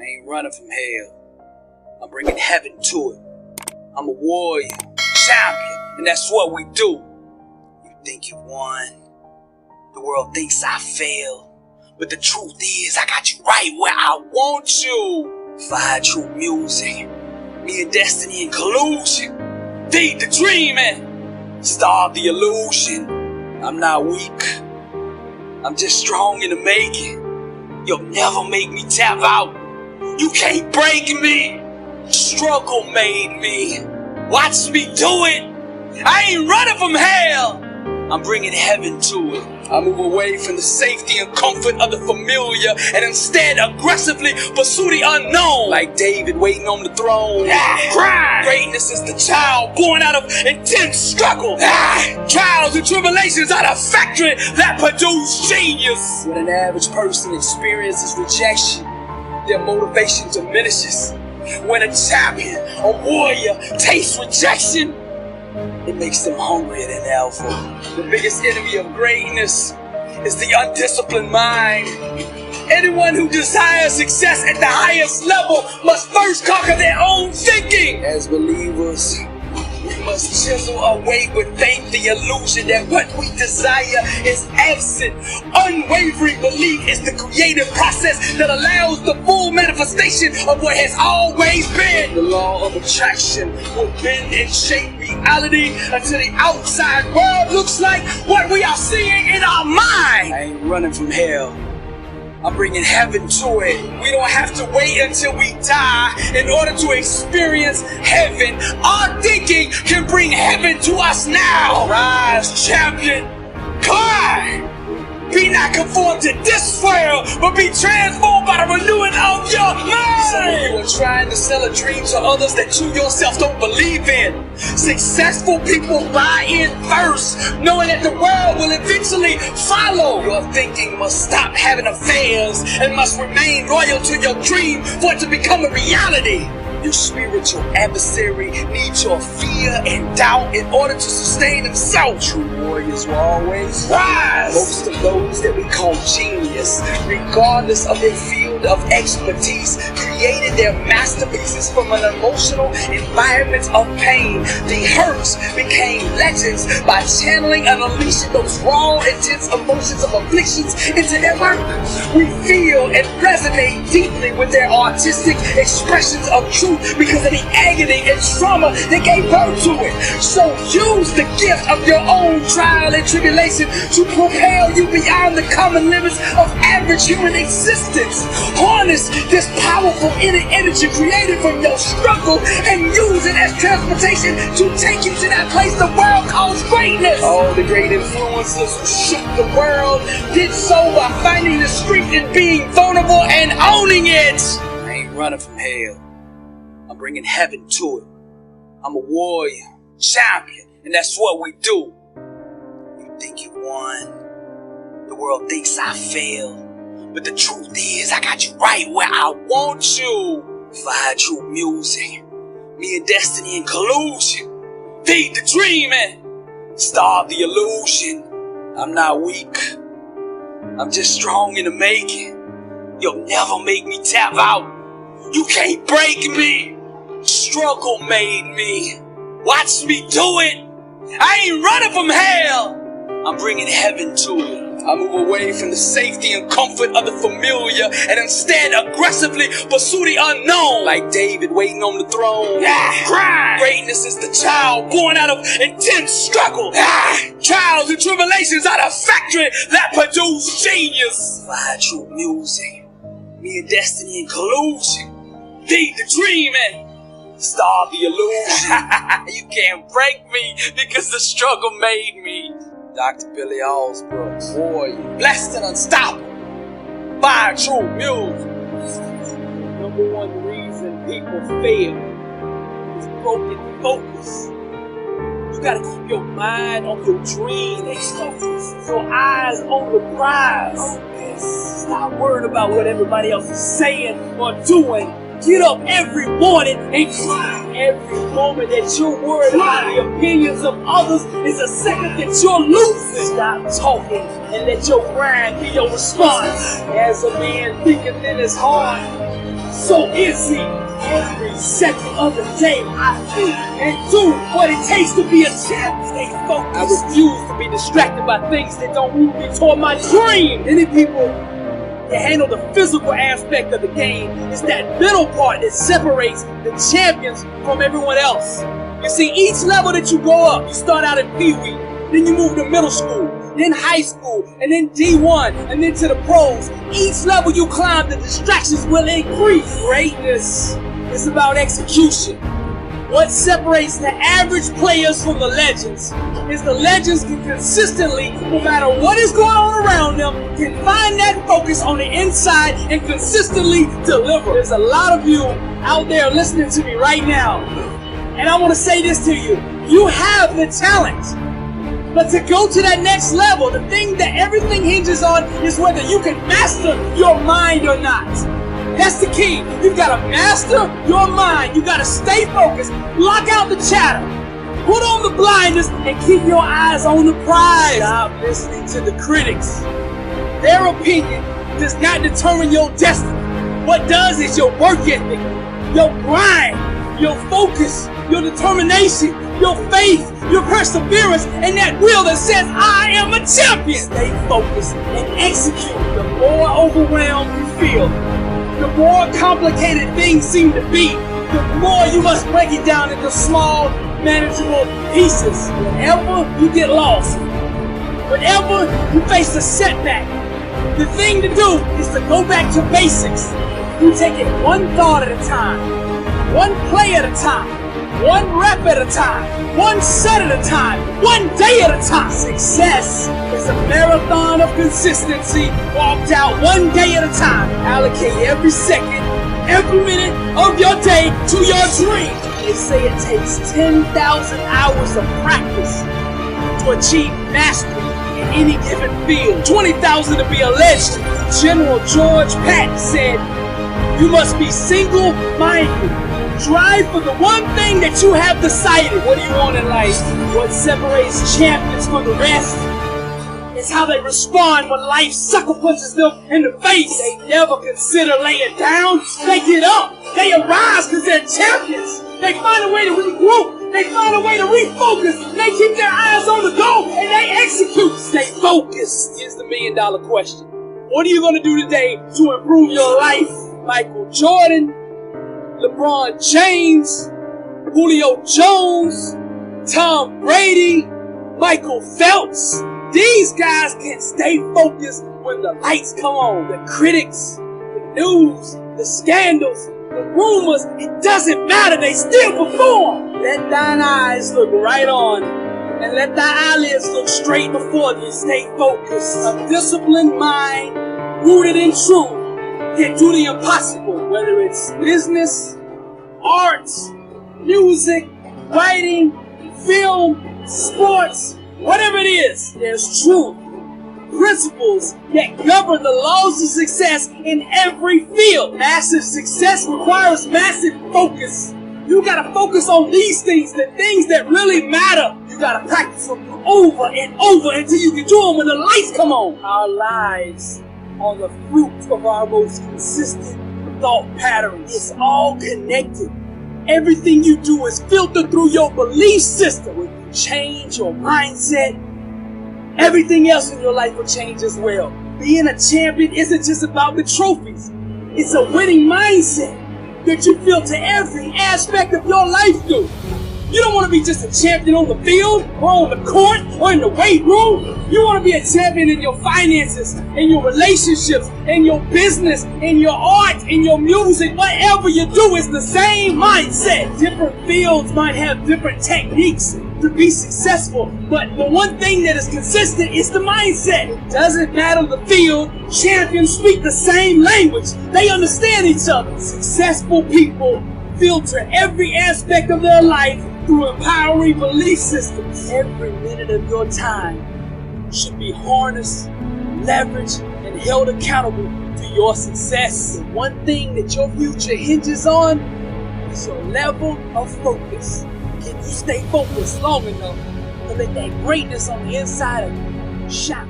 I ain't running from hell. I'm bringing heaven to it. I'm a warrior, champion, and that's what we do. You think you won. The world thinks I failed. But the truth is, I got you right where I want you. Fire true music. Me and destiny in collusion. Feed the dream and starve the illusion. I'm not weak. I'm just strong in the making. You'll never make me tap out. You can't break me. Struggle made me. Watch me do it. I ain't running from hell. I'm bringing heaven to it. I move away from the safety and comfort of the familiar and instead aggressively pursue the unknown. Like David waiting on the throne. Cry. Greatness is the child born out of intense struggle. Trials and tribulations are the factory that produce genius. When an average person experiences rejection, their motivation diminishes. When a champion, a warrior, tastes rejection, it makes them hungrier than ever. The biggest enemy of greatness is the undisciplined mind. Anyone who desires success at the highest level must first conquer their own thinking. As believers, we must chisel away with faith the illusion that what we desire is absent. Unwavering belief is the creative process that allows the full manifestation of what has always been. The law of attraction will bend and shape reality until the outside world looks like what we are seeing in our mind. I ain't running from hell. I'm bringing heaven to it. We don't have to wait until we die in order to experience heaven. Our thinking can bring heaven to us now. Rise, champion. Climb. Be not conformed to this world, but be transformed by the renewing of your mind. Some of you are trying to sell a dream to others that you yourself don't believe in. Successful people buy in first, knowing that the world will eventually follow. Your thinking must stop having affairs and must remain loyal to your dream for it to become a reality. Your spiritual adversary needs your fear and doubt in order to sustain himself. True warriors will always rise. Most of those that we call genius, regardless of their field of expertise, created their masterpieces from an emotional environment of pain. The hurts became legends by channeling and unleashing those raw, intense emotions of afflictions into their work. We feel and resonate deeply with their artistic expressions of truth because of the agony and trauma that gave birth to it. So use the gift of your own trial and tribulation to propel you beyond the common limits of average human existence. Harness this powerful inner energy created from your struggle and use it as transportation to take you to that place the world calls greatness. All the great influencers who shook the world did so by finding the strength in being vulnerable and owning it. I ain't running from hell. I'm bringing heaven to it. I'm a warrior, champion, and that's what we do. You think you won. The world thinks I failed. But the truth is, I got you right where I want you. Fire true music. Me and destiny in collusion. Feed the dream and starve the illusion. I'm not weak. I'm just strong in the making. You'll never make me tap out. You can't break me. Struggle made me. Watch me do it. I ain't running from hell. I'm bringing heaven to it. I move away from the safety and comfort of the familiar and instead aggressively pursue the unknown. Like David waiting on the throne. Cry. Greatness is the child born out of intense struggle. Trials and tribulations are the factory that produce genius. Fire true music. Me and destiny in collusion. Feed the dream and starve the illusion. You can't break me because the struggle made me. Dr. Billy Alsbrooks, warrior, blessed and unstoppable. Fire true music. Number one reason people fail is broken focus. You gotta keep your mind on your dream and focus. Your eyes on the prize. Focus. Stop worrying about what everybody else is saying or doing. Get up every morning and cry. Every moment that you're worried about the opinions of others is a second that you're losing. Stop talking and let your grind be your response. As a man thinketh in his heart, so easy. Every second of the day I think and do what it takes to be a champ. Stay focused. I refuse to be distracted by things that don't move me toward my dream. Many people that handle the physical aspect of the game. It's that middle part that separates the champions from everyone else. You see, each level that you go up, you start out in Pee-wee, then you move to middle school, then high school, and then D1, and then to the pros. Each level you climb, the distractions will increase. Greatness is about execution. What separates the average players from the legends is the legends can consistently, no matter what is going on around them, can find that focus on the inside and consistently deliver. There's a lot of you out there listening to me right now, and I want to say this to you. You have the talent. But to go to that next level, the thing that everything hinges on is whether you can master your mind or not. That's the key. You've got to master your mind. You got to stay focused, block out the chatter, put on the blinders, and keep your eyes on the prize. Stop listening to the critics. Their opinion does not determine your destiny. What does is your work ethic, your grind, your focus, your determination, your faith, your perseverance, and that will that says, I am a champion. Stay focused and execute. The more overwhelmed you feel, the more complicated things seem to be, the more you must break it down into small, manageable pieces. Whenever you get lost, whenever you face a setback, the thing to do is to go back to basics. You take it one thought at a time, one play at a time, one rep at a time, one set at a time, one day at a time. Success is a marathon of consistency walked out one day at a time. Allocate every second, every minute of your day to your dream. They say it takes 10,000 hours of practice to achieve mastery in any given field. 20,000 to be a legend. General George Patton said, you must be single-minded. Drive for the one thing that you have decided. What do you want in life? What separates champions from the rest is how they respond when life sucker punches them in the face. They never consider laying down. They get up. They arise because they're champions. They find a way to regroup. They find a way to refocus. They keep their eyes on the goal and they execute. Stay focused. Here's the $1 million question. What are you going to do today to improve your life? Michael Jordan, LeBron James, Julio Jones, Tom Brady, Michael Phelps. These guys can stay focused when the lights come on. The critics, the news, the scandals, the rumors, it doesn't matter. They still perform. Let thine eyes look right on and let thy eyelids look straight before thee. Stay focused. A disciplined mind rooted in truth can do the impossible, whether it's business, arts, music, writing, film, sports, whatever it is. There's truth, principles that govern the laws of success in every field. Massive success requires massive focus. You gotta focus on these things, the things that really matter. You gotta practice them over and over until you can do them when the lights come on. Our lives are the fruit of our most consistent thought patterns. It's all connected. Everything you do is filtered through your belief system. When you change your mindset, everything else in your life will change as well. Being a champion isn't just about the trophies. It's a winning mindset that you filter every aspect of your life through. You don't want to be just a champion on the field or on the court or in the weight room. You want to be a champion in your finances, in your relationships, in your business, in your art, in your music. Whatever you do is the same mindset. Different fields might have different techniques to be successful, but the one thing that is consistent is the mindset. It doesn't matter the field. Champions speak the same language. They understand each other. Successful people filter every aspect of their life through empowering belief systems. Every minute of your time should be harnessed, leveraged, and held accountable to your success. The one thing that your future hinges on is your level of focus. Can you stay focused long enough to let that greatness on the inside of you shine?